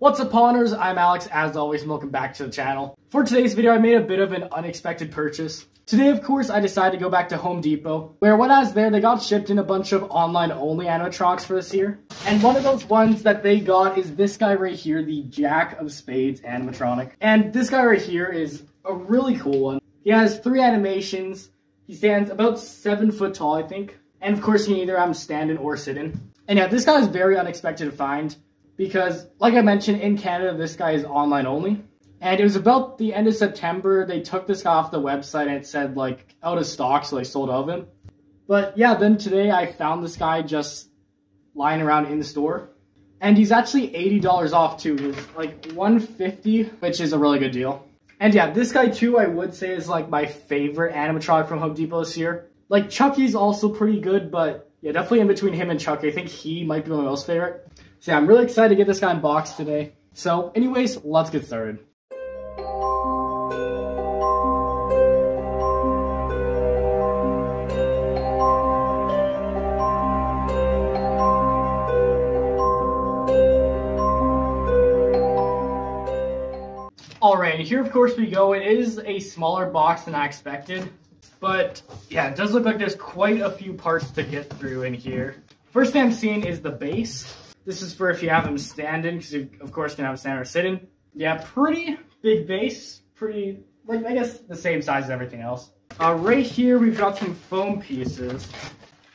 What's up, pawners? I'm Alex, as always, and welcome back to the channel. For today's video, I made a bit of an unexpected purchase. Today, of course, I decided to go back to Home Depot, where when I was there, they got shipped in a bunch of online-only animatronics for this year. And one of those ones that they got is this guy right here, the Jack of Spades animatronic. And this guy right here is a really cool one. He has 3 animations. He stands about 7 foot tall, I think. And of course, you can either have him standing or sitting. And yeah, this guy is very unexpected to find. Because, like I mentioned, in Canada, this guy is online only. And it was about the end of September, they took this guy off the website and it said, like, out of stock, so they sold out of him. But yeah, then today I found this guy just lying around in the store. And he's actually $80 off too. He's like $150, which is a really good deal. And yeah, this guy too, I would say is like my favorite animatronic from Home Depot this year. Like, Chucky's also pretty good, but yeah, definitely in between him and Chucky. I think he might be my most favorite. So yeah, I'm really excited to get this guy unboxed today. So anyways, let's get started. Alright, here of course we go. It is a smaller box than I expected. But yeah, it does look like there's quite a few parts to get through in here. First thing I'm seeing is the base. This is for if you have him standing, because you of course can have him standing or sitting. Yeah, pretty big base. Pretty, like, I guess the same size as everything else. Right here we've got some foam pieces.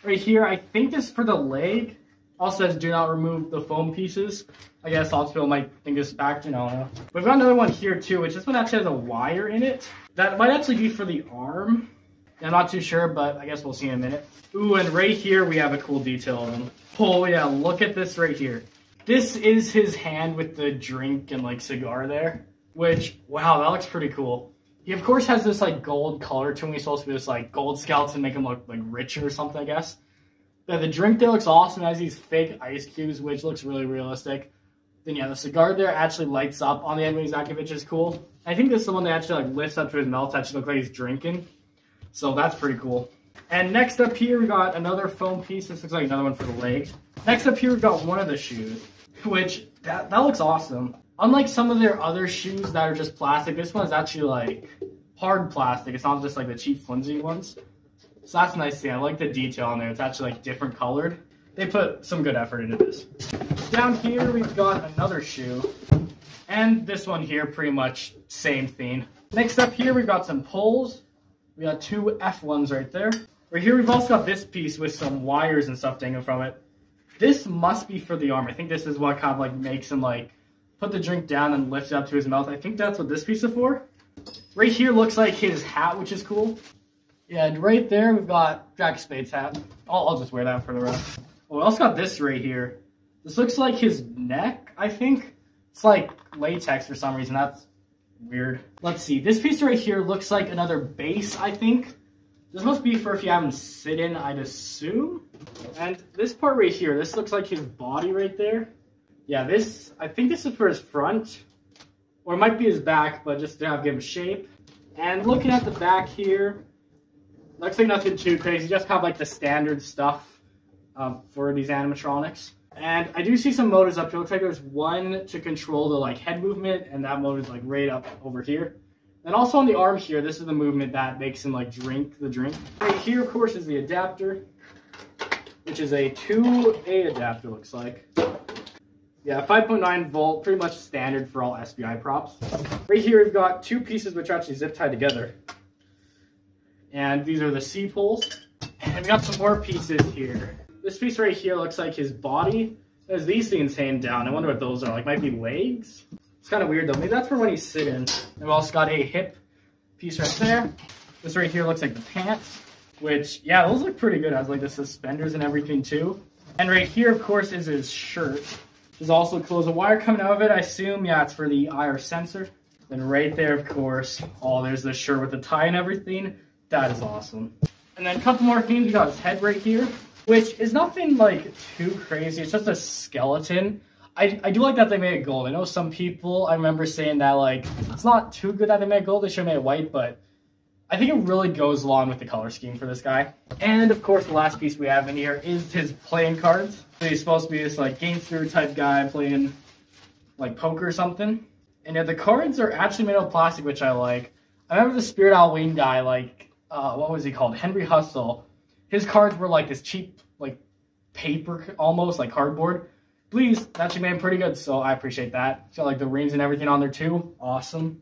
Right here, I think this is for the leg. Also says do not remove the foam pieces. I guess lots of people might think this is back, you know. We've got another one here too, which this one actually has a wire in it. That might actually be for the arm. I'm not too sure, but I guess we'll see in a minute. Ooh, and right here we have a cool detail on him. Oh yeah, look at this right here. This is his hand with the drink and like cigar there, which, wow, that looks pretty cool. He of course has this like gold color to him. He's supposed to be this like gold skeleton, make him look like richer or something, I guess. Yeah, the drink there looks awesome. It has these fake ice cubes, which looks really realistic. Then yeah, the cigar there actually lights up on the end when he's active, which is cool. I think this is the one that actually like lifts up to his mouth to actually look like he's drinking. So that's pretty cool. And next up here, we got another foam piece. This looks like another one for the leg. Next up here, we've got one of the shoes, which, that looks awesome. Unlike some of their other shoes that are just plastic, this one is actually like hard plastic. It's not just like the cheap flimsy ones. So that's nice to see. I like the detail on there. It's actually like different colored. They put some good effort into this. Down here, we've got another shoe. And this one here, pretty much same theme. Next up here, we've got some poles. We got 2 F1s right there. Right here, we've also got this piece with some wires and stuff dangling from it. This must be for the arm. I think this is what kind of like makes him like put the drink down and lift it up to his mouth. I think that's what this piece is for. Right here looks like his hat, which is cool. Yeah, and right there we've got Jack of Spades hat. I'll just wear that for the rest. Oh, we also got this right here. This looks like his neck, I think. It's like latex for some reason. That's weird. Let's see. This piece right here looks like another base, I think. This must be for if you have him sit in, I'd assume. And this part right here, this looks like his body right there. Yeah, this, I think this is for his front. Or it might be his back, but just to give him shape. And looking at the back here, looks like nothing too crazy. Just kind of like the standard stuff for these animatronics. And I do see some motors up here. It looks like there's one to control the like head movement, and that motor is like right up over here. And also on the arm here, this is the movement that makes him like drink the drink. Right here, of course, is the adapter, which is a 2A adapter, looks like. Yeah, 5.9 volt, pretty much standard for all SBI props. Right here, we've got 2 pieces which are actually zip tied together. And these are the C poles. And we got some more pieces here. This piece right here looks like his body. There's these things hanging down. I wonder what those are. Like, might be legs? It's kind of weird, though. Maybe that's for when he's sitting. And we've also got a hip piece right there. This right here looks like the pants, which, yeah, those look pretty good. It has, like, the suspenders and everything, too. And right here, of course, is his shirt. There's also clothes. A wire coming out of it, I assume. Yeah, it's for the IR sensor. Then right there, of course, oh, there's the shirt with the tie and everything. That is awesome. And then a couple more things. We got his head right here, which is nothing like too crazy. It's just a skeleton. I do like that they made it gold. I know some people, I remember saying that like, it's not too good that they made it gold. They should have made it white, but I think it really goes along with the color scheme for this guy. And of course, the last piece we have in here is his playing cards. So he's supposed to be this like gangster type guy playing like poker or something. And yeah, the cards are actually made of plastic, which I like. I remember the Spirit Halloween guy, like, what was he called? Henry Hustle. His cards were like this cheap, like, paper, almost, like cardboard. Please, actually made them pretty good, so I appreciate that. Got like the rings and everything on there too. Awesome.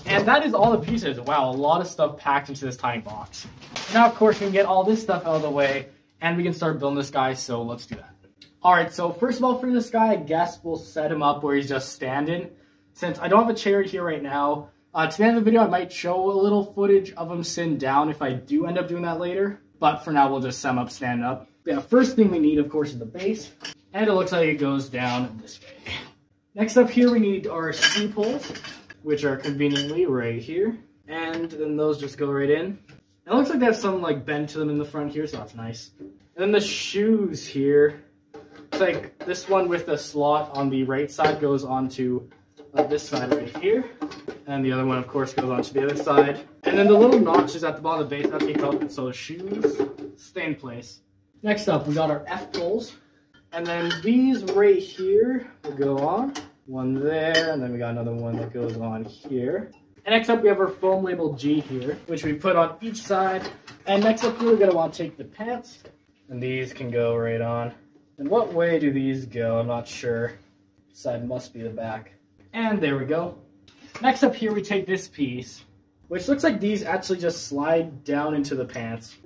And that is all the pieces. Wow, a lot of stuff packed into this tiny box. Now, of course, we can get all this stuff out of the way, and we can start building this guy, so let's do that. Alright, so first of all, for this guy, I guess we'll set him up where he's just standing. Since I don't have a chair here right now, to the end of the video, I might show a little footage of him sitting down if I do end up doing that later. But for now, we'll just set him up, stand up. Yeah, first thing we need, of course, is the base. And it looks like it goes down this way. Next up here, we need our screw poles, which are conveniently right here. And then those just go right in. It looks like they have some like bend to them in the front here, so that's nice. And then the shoes here. It's like this one with the slot on the right side goes onto this side right here. And the other one, of course, goes onto the other side. And then the little notches at the bottom of the base have to be held so the shoes stay in place. Next up, we got our F poles. And then these right here will go on. One there, and then we got another one that goes on here. And next up, we have our foam label G here, which we put on each side. And next up here, we're going to want to take the pants. And these can go right on. And what way do these go? I'm not sure. This side must be the back. And there we go. Next up here, we take this piece, which looks like these actually just slide down into the pants.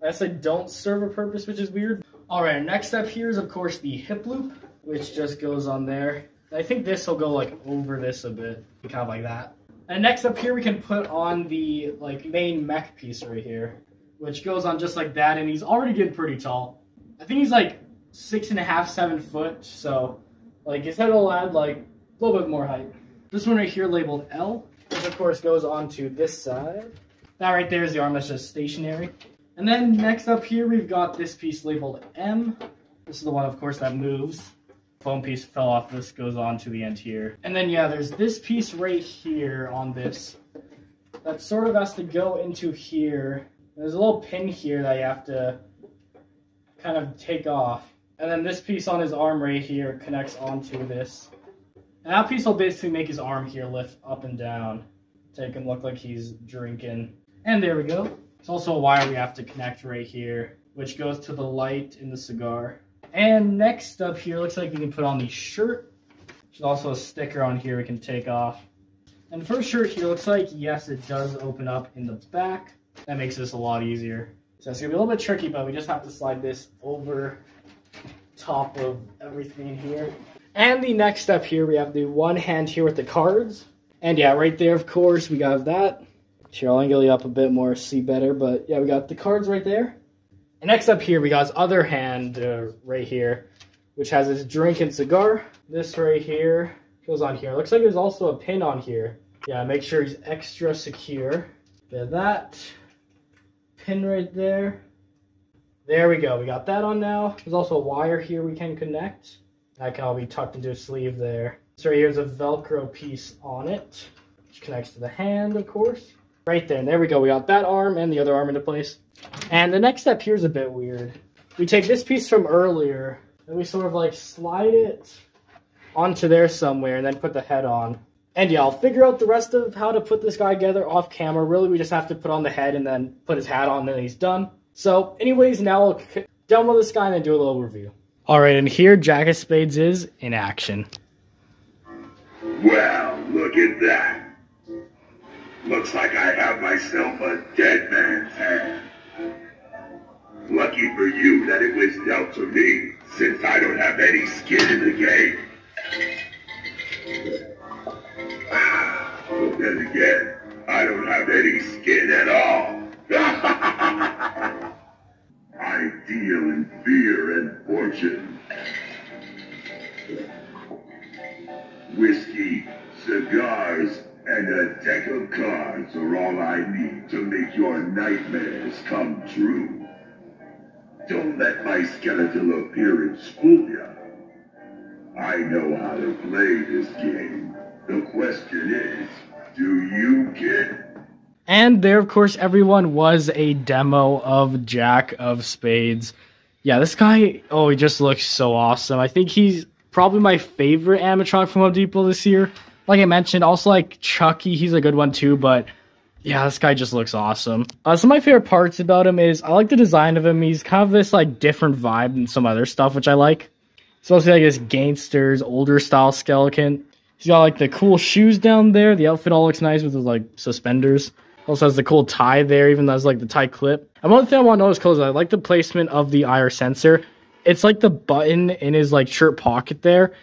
I guess they don't serve a purpose, which is weird. Alright, next up here is, of course, the hip loop, which just goes on there. I think this will go, like, over this a bit, kind of like that. And next up here, we can put on the, like, main mech piece right here, which goes on just like that, and he's already getting pretty tall. I think he's, like, 6.5, 7 foot, so, like, his head will add, like, a little bit more height. This one right here labeled L, which of course goes on to this side. That right there is the arm that's just stationary. And then next up here, we've got this piece labeled M. This is the one, of course, that moves. Foam piece fell off. This goes on to the end here. And then, yeah, there's this piece right here on this that sort of has to go into here. There's a little pin here that you have to kind of take off. And then this piece on his arm right here connects onto this. And that piece will basically make his arm here lift up and down to make him look like he's drinking. And there we go. There's also a wire we have to connect right here, which goes to the light in the cigar. And next up here, looks like we can put on the shirt. There's also a sticker on here we can take off. And the first shirt here looks like, yes, it does open up in the back. That makes this a lot easier. So it's going to be a little bit tricky, but we just have to slide this over top of everything here. And the next step here, we have the one hand here with the cards. And yeah, right there, of course, we got that. Here, I'll angle you up a bit more, see better. But yeah, we got the cards right there. And next up here, we got his other hand right here, which has his drink and cigar. This right here goes on here. Looks like there's also a pin on here. Yeah, make sure he's extra secure. Get that. Pin right there. There we go. We got that on now. There's also a wire here we can connect. That can all be tucked into a sleeve there. So right here's a Velcro piece on it, which connects to the hand, of course. Right there. And there we go. We got that arm and the other arm into place. And the next step here is a bit weird. We take this piece from earlier, and we sort of like slide it onto there somewhere, and then put the head on. And yeah, I'll figure out the rest of how to put this guy together off camera. Really, we just have to put on the head and then put his hat on, and then he's done. So anyways, now we'll demo this guy and then do a little review. Alright, and here Jack of Spades is in action. Well, look at that. Looks like I have myself a dead man's hand. Lucky for you that it was dealt to me, since I don't have any skin in the game. But then again, I don't have any skin at all. I deal in fear and fortune. Whiskey, cigars, and a deck of cards are all I need to make your nightmares come true. Don't let my skeletal appearance fool you. I know how to play this game. The question is, do you get? And there, of course, everyone, was a demo of Jack of Spades. Yeah, this guy, oh, he just looks so awesome. I think he's probably my favorite animatronic from Home Depot this year. Like I mentioned, also like Chucky, he's a good one too, but yeah, this guy just looks awesome. Some of my favorite parts about him is I like the design of him. He's kind of this like different vibe than some other stuff, which I like. It's also like this gangster's older style skeleton. He's got like the cool shoes down there. The outfit all looks nice with his like suspenders. Also has the cool tie there, even though it's like the tie clip. And one thing I want to notice is I like the placement of the IR sensor. It's like the button in his like shirt pocket there.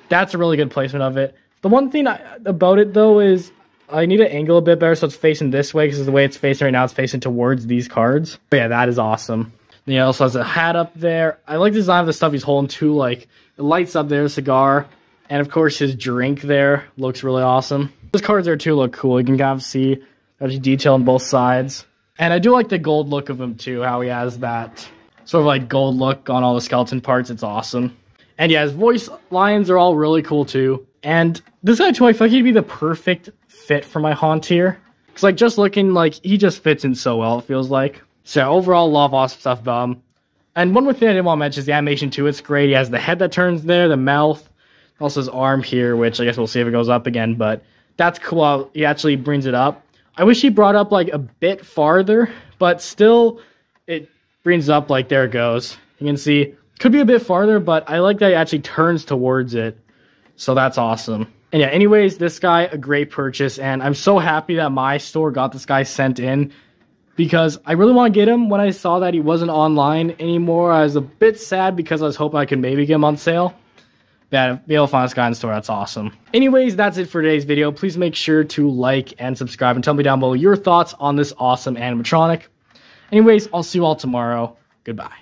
That's a really good placement of it. The one thing about it though is I need to angle a bit better so it's facing this way, because the way it's facing right now, it's facing towards these cards. But yeah, that is awesome. Then he also has a hat up there. I like the design of the stuff he's holding too. Like the lights up there, cigar, and of course his drink there looks really awesome. Those cards there too look cool. You can kind of see there's detail on both sides. And I do like the gold look of him too, how he has that sort of like gold look on all the skeleton parts. It's awesome. And yeah, his voice lines are all really cool too. And this guy too, I feel like he'd be the perfect fit for my haunt here. Because like just looking, like he just fits in so well, it feels like. So overall, love awesome stuff about him. And one more thing I didn't want to mention is the animation too. It's great. He has the head that turns there, the mouth, also his arm here, which I guess we'll see if it goes up again. But that's cool. He actually brings it up. I wish he brought up like a bit farther, but still it brings up like there it goes. You can see could be a bit farther, but I like that he actually turns towards it. So that's awesome. And yeah, anyways, this guy, a great purchase. And I'm so happy that my store got this guy sent in, because I really want to get him. When I saw that he wasn't online anymore, I was a bit sad because I was hoping I could maybe get him on sale. Yeah, be able to find this guy in the store, that's awesome. Anyways, that's it for today's video. Please make sure to like and subscribe and tell me down below your thoughts on this awesome animatronic. Anyways, I'll see you all tomorrow. Goodbye.